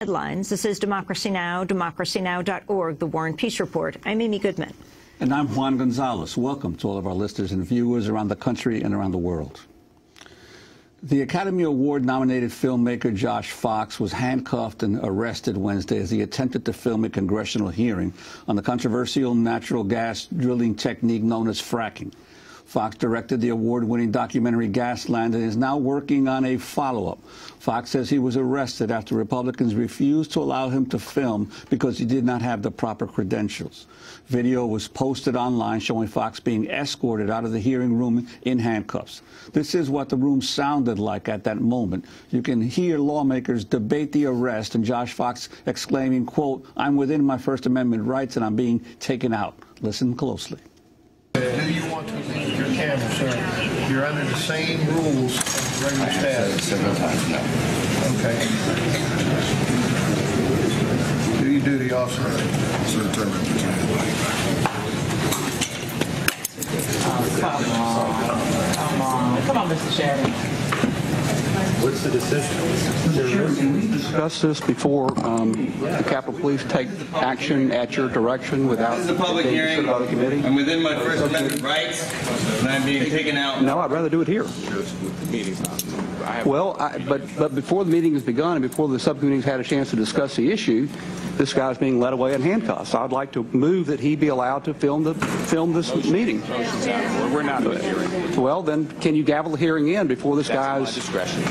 Headlines. This is Democracy Now!, democracynow.org, The War and Peace Report. I'm Amy Goodman. And I'm Juan Gonzalez. Welcome to all of our listeners and viewers around the country and around the world. The Academy Award-nominated filmmaker Josh Fox was handcuffed and arrested Wednesday as he attempted to film a congressional hearing on the controversial natural gas drilling technique known as fracking. Fox directed the award-winning documentary Gasland and is now working on a follow-up. Fox says he was arrested after Republicans refused to allow him to film because he did not have the proper credentials. Video was posted online showing Fox being escorted out of the hearing room in handcuffs. This is what the room sounded like at that moment. You can hear lawmakers debate the arrest and Josh Fox exclaiming, quote, "I'm within my First Amendment rights and I'm being taken out." Listen closely. Do you want to leave your camera, sir? You're under the same rules as regular staff. Several times now. Okay. Do your duty, officer. Sir, turn it to Come on, Mr. Chairman. What's the decision? Can we discuss this before the Capitol Police take action at your direction without This is a public hearing. I'm within my First Amendment rights, and I'm being taken out. No, I'd rather do it here. Well, but before the meeting has begun and before the subcommittee's had a chance to discuss the issue, this guy's being led away in handcuffs. I'd like to move that he be allowed to film this meeting. We're not doing a hearing. Well, then can you gavel the hearing in before this guy's discretion?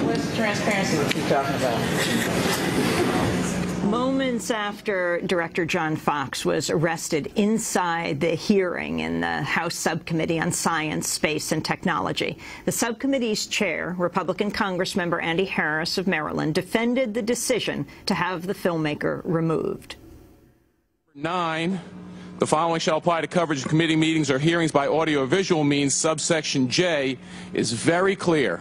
What's the transparency that you're talking about? Moments after Director John Fox was arrested inside the hearing in the House Subcommittee on Science, Space, and Technology, the subcommittee's chair, Republican Congressmember Andy Harris of Maryland, defended the decision to have the filmmaker removed. 9. The following shall apply to coverage of committee meetings or hearings by audio or visual means. Subsection J is very clear.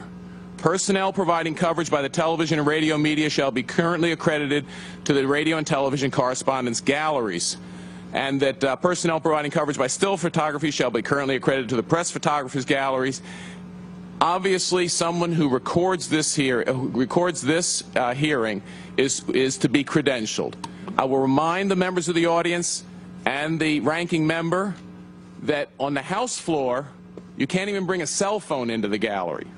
Personnel providing coverage by the television and radio media shall be currently accredited to the radio and television correspondence galleries, and that personnel providing coverage by still photography shall be currently accredited to the press photographers galleries. Obviously, someone who records this hearing is to be credentialed. I will remind the members of the audience and the ranking member that on the House floor, you can't even bring a cell phone into the gallery.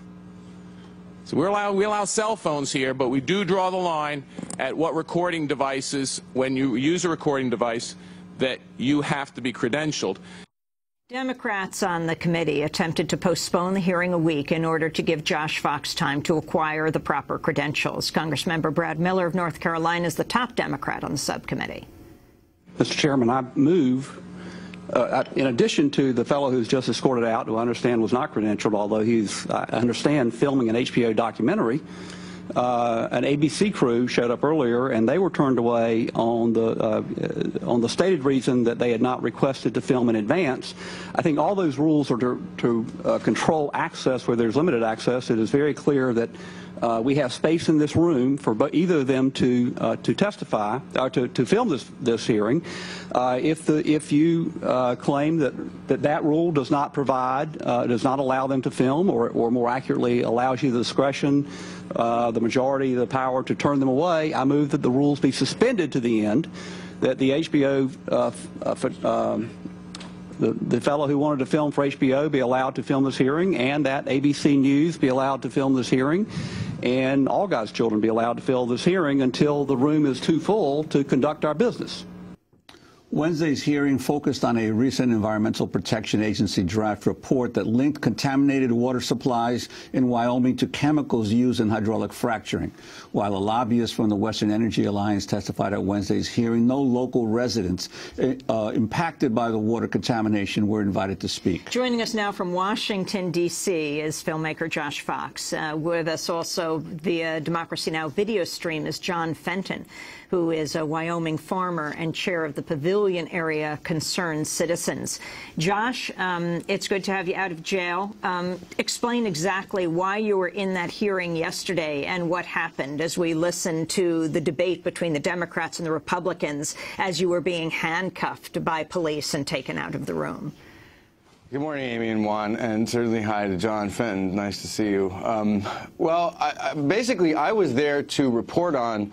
So we allow cell phones here, but we do draw the line at what recording devices, when you use a recording device, that you have to be credentialed. Democrats on the committee attempted to postpone the hearing a week in order to give Josh Fox time to acquire the proper credentials. Congressmember Brad Miller of North Carolina is the top Democrat on the subcommittee. Mr. Chairman, I move, in addition to the fellow who's just escorted out, who I understand was not credentialed, although he's, I understand, filming an HBO documentary, an ABC crew showed up earlier, and they were turned away on the stated reason that they had not requested to film in advance. I think all those rules are to control access where there's limited access. It is very clear that we have space in this room for either of them to testify or to film this hearing. If you claim that rule does not provide, does not allow them to film, or more accurately allows you the discretion, the majority, the power to turn them away, I move that the rules be suspended to the end, that the HBO the fellow who wanted to film for HBO be allowed to film this hearing, and that ABC News be allowed to film this hearing, and all God's children be allowed to film this hearing until the room is too full to conduct our business. Wednesday's hearing focused on a recent Environmental Protection Agency draft report that linked contaminated water supplies in Wyoming to chemicals used in hydraulic fracturing. While a lobbyist from the Western Energy Alliance testified at Wednesday's hearing, no local residents impacted by the water contamination were invited to speak. Joining us now from Washington, D.C. is filmmaker Josh Fox. With us also via Democracy Now! Video stream is John Fenton, who is a Wyoming farmer and chair of the Pavilion Area Concerned Citizens. Josh, it's good to have you out of jail. Explain exactly why you were in that hearing yesterday and what happened as we listened to the debate between the Democrats and the Republicans as you were being handcuffed by police and taken out of the room. Good morning, Amy and Juan, and certainly hi to John Fenton. Nice to see you. Basically, I was there to report on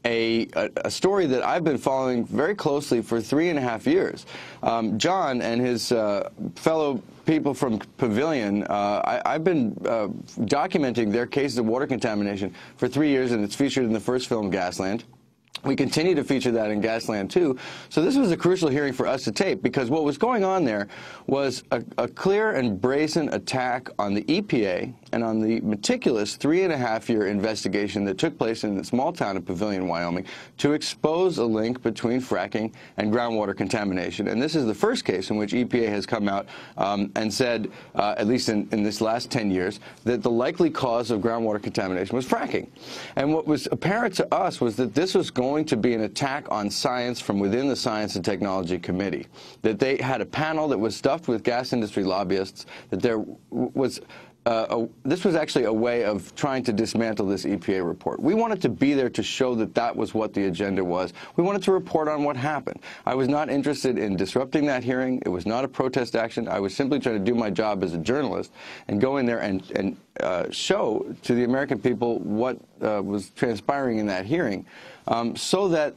a story that I've been following very closely for 3.5 years. John and his fellow people from Pavilion, I've been documenting their cases of water contamination for 3 years, and it's featured in the first film, Gasland. We continue to feature that in Gasland, too. So this was a crucial hearing for us to tape, because what was going on there was a clear and brazen attack on the EPA and on the meticulous 3.5-year investigation that took place in the small town of Pavilion, Wyoming, to expose a link between fracking and groundwater contamination. And this is the first case in which EPA has come out and said, at least in this last 10 years, that the likely cause of groundwater contamination was fracking. And what was apparent to us was that this was going to be an attack on science from within the Science and Technology Committee, that they had a panel that was stuffed with gas industry lobbyists, that there was this was actually a way of trying to dismantle this EPA report. We wanted to be there to show that that was what the agenda was. We wanted to report on what happened. I was not interested in disrupting that hearing. It was not a protest action. I was simply trying to do my job as a journalist and go in there and show to the American people what was transpiring in that hearing, so that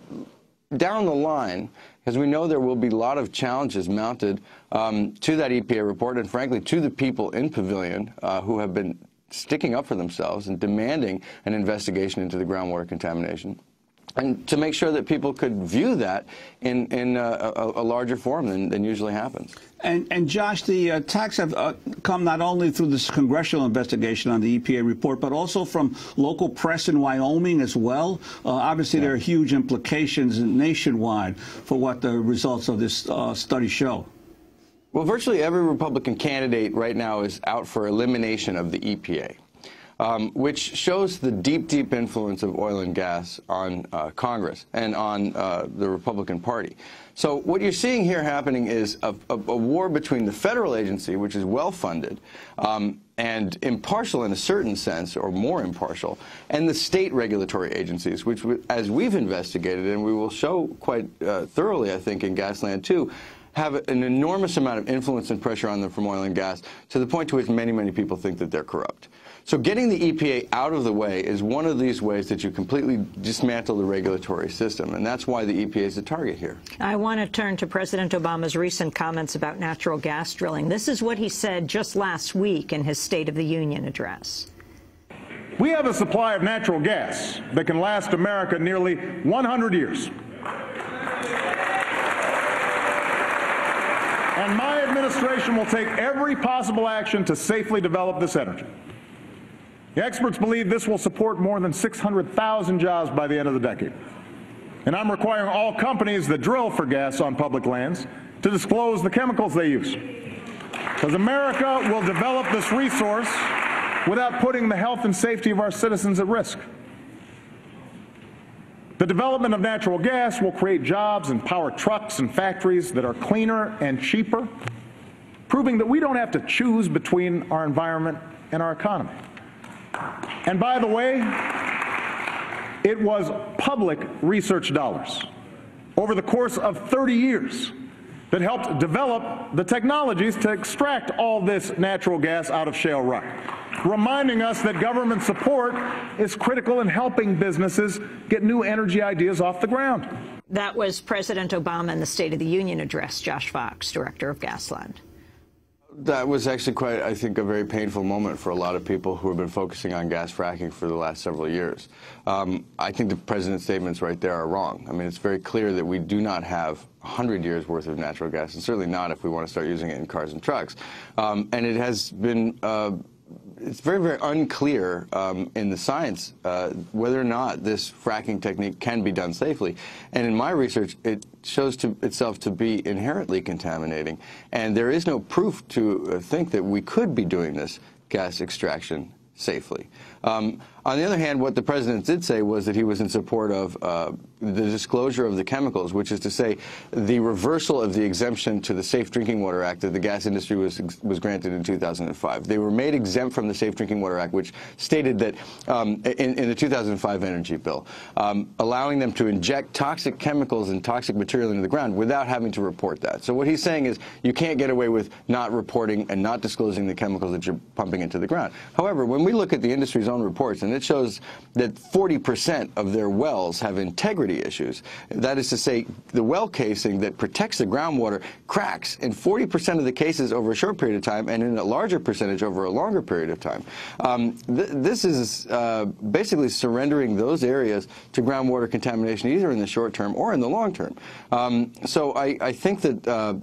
down the line, because we know there will be a lot of challenges mounted to that EPA report, and frankly to the people in Pavilion who have been sticking up for themselves and demanding an investigation into the groundwater contamination, and to make sure that people could view that in a larger form than usually happens. And Josh, the attacks have come not only through this congressional investigation on the EPA report, but also from local press in Wyoming as well. Obviously, there are huge implications nationwide for what the results of this study show. Well, virtually every Republican candidate right now is out for elimination of the EPA. Which shows the deep, deep influence of oil and gas on Congress and on the Republican Party. So what you're seeing here happening is a war between the federal agency, which is well-funded and impartial in a certain sense, or more impartial, and the state regulatory agencies, which, as we've investigated, and we will show quite thoroughly, I think, in Gasland too, have an enormous amount of influence and pressure on them from oil and gas, to the point to which many, many people think that they're corrupt. So getting the EPA out of the way is one of these ways that you completely dismantle the regulatory system, and that's why the EPA is the target here. I want to turn to President Obama's recent comments about natural gas drilling. This is what he said just last week in his State of the Union address. We have a supply of natural gas that can last America nearly 100 years. And my administration will take every possible action to safely develop this energy. The experts believe this will support more than 600,000 jobs by the end of the decade. And I'm requiring all companies that drill for gas on public lands to disclose the chemicals they use. Because America will develop this resource without putting the health and safety of our citizens at risk. The development of natural gas will create jobs and power trucks and factories that are cleaner and cheaper, proving that we don't have to choose between our environment and our economy. And by the way, it was public research dollars over the course of 30 years that helped develop the technologies to extract all this natural gas out of shale rock, reminding us that government support is critical in helping businesses get new energy ideas off the ground. That was President Obama in the State of the Union address. Josh Fox, director of Gasland. That was actually quite, I think, a very painful moment for a lot of people who have been focusing on gas fracking for the last several years. I think the president's statements right there are wrong. I mean, it's very clear that we do not have 100 years worth of natural gas, and certainly not if we want to start using it in cars and trucks. And it has been it's very, very unclear in the science whether or not this fracking technique can be done safely. And in my research, it shows itself to be inherently contaminating. And there is no proof to think that we could be doing this gas extraction safely. On the other hand, what the president did say was that he was in support of the disclosure of the chemicals, which is to say the reversal of the exemption to the Safe Drinking Water Act that the gas industry was granted in 2005. They were made exempt from the Safe Drinking Water Act, which stated that in the 2005 energy bill, allowing them to inject toxic chemicals and toxic material into the ground without having to report that. So what he's saying is you can't get away with not reporting and not disclosing the chemicals that you're pumping into the ground. However, when we look at the industry's own reports, and it shows that 40% of their wells have integrity issues. That is to say, the well casing that protects the groundwater cracks in 40% of the cases over a short period of time, and in a larger percentage over a longer period of time. This is basically surrendering those areas to groundwater contamination, either in the short term or in the long term. So I think that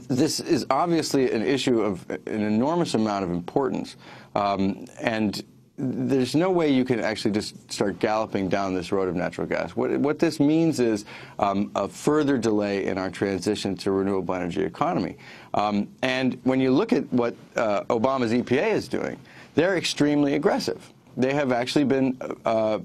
this is obviously an issue of an enormous amount of importance, and there's no way you can actually just start galloping down this road of natural gas. What this means is a further delay in our transition to a renewable energy economy. And when you look at what Obama's EPA is doing, they're extremely aggressive. They have actually been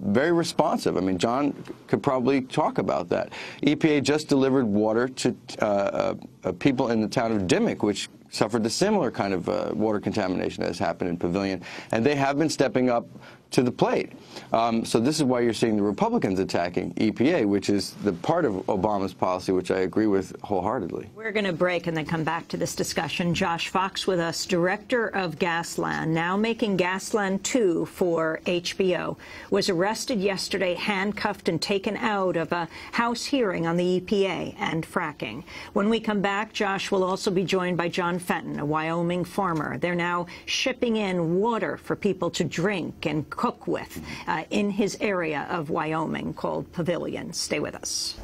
very responsive. I mean, John could probably talk about that. EPA just delivered water to people in the town of Dimmock, which suffered a similar kind of water contamination that has happened in Pavilion, and they have been stepping up to the plate. So this is why you're seeing the Republicans attacking EPA, which is the part of Obama's policy which I agree with wholeheartedly. We're going to break and then come back to this discussion. Josh Fox with us, director of Gasland, now making Gasland 2 for HBO, was arrested yesterday, handcuffed and taken out of a House hearing on the EPA and fracking. When we come back, Josh will also be joined by John Fenton, a Wyoming farmer. They're now shipping in water for people to drink and cook with in his area of Wyoming called Pavilion. Stay with us.